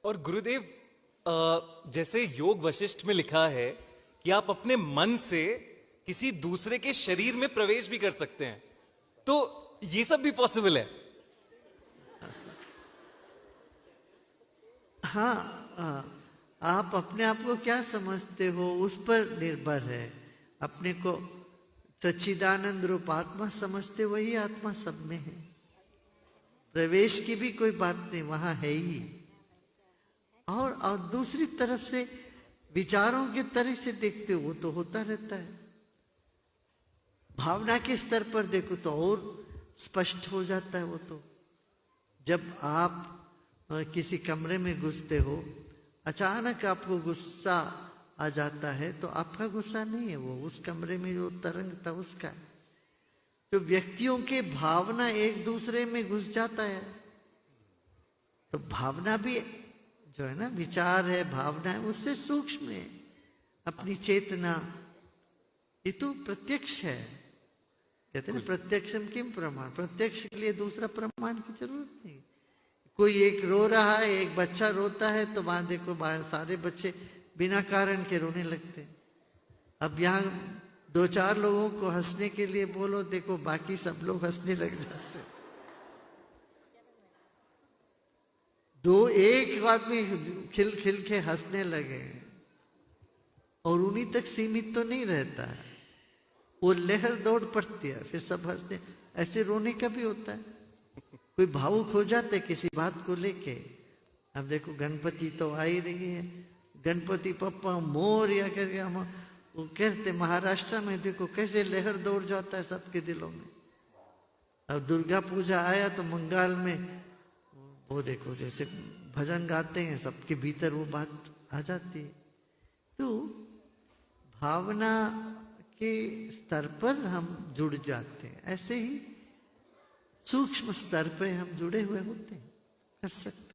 और गुरुदेव, जैसे योग वशिष्ठ में लिखा है कि आप अपने मन से किसी दूसरे के शरीर में प्रवेश भी कर सकते हैं, तो ये सब भी पॉसिबल है? हाँ, आप अपने आप को क्या समझते हो उस पर निर्भर है। अपने को सच्चिदानंद रूप आत्मा समझते, वही आत्मा सब में है। प्रवेश की भी कोई बात नहीं, वहां है ही। और दूसरी तरफ से विचारों के तरह से देखते हो, वो तो होता रहता है। भावना के स्तर पर देखो तो और स्पष्ट हो जाता है वो तो। जब आप किसी कमरे में घुसते हो, अचानक आपको गुस्सा आ जाता है, तो आपका गुस्सा नहीं है, वो उस कमरे में जो तरंग था उसका है। तो व्यक्तियों के भावना एक दूसरे में घुस जाता है। तो भावना भी जो है ना, विचार है, भावना है, उससे सूक्ष्म है अपनी चेतना। ये तो प्रत्यक्ष है। कहते हैं ना, प्रत्यक्षम किम प्रमाण। प्रत्यक्ष के लिए दूसरा प्रमाण की जरूरत नहीं। कोई एक रो रहा है, एक बच्चा रोता है, तो वहां देखो बाहर सारे बच्चे बिना कारण के रोने लगते हैं। अब यहाँ दो चार लोगों को हंसने के लिए बोलो, देखो बाकी सब लोग हंसने लग जाते हैं। दो एक आदमी खिल खिल के हंसने लगे, और उन्हीं तक सीमित तो नहीं रहता है, वो लहर दौड़ पड़ती है, फिर सब हंसने। ऐसे रोने का भी होता है। कोई भावुक हो जाते किसी बात को लेके। अब देखो गणपति तो आ ही रही है, गणपति पप्पा मोरया करके हम वो कहते, महाराष्ट्र में देखो कैसे लहर दौड़ जाता है सबके दिलों में। अब दुर्गा पूजा आया तो बंगाल में वो देखो जैसे भजन गाते हैं, सबके भीतर वो बात आ जाती है। तो भावना के स्तर पर हम जुड़ जाते हैं, ऐसे ही सूक्ष्म स्तर पे हम जुड़े हुए होते हैं, कर सकते हैं।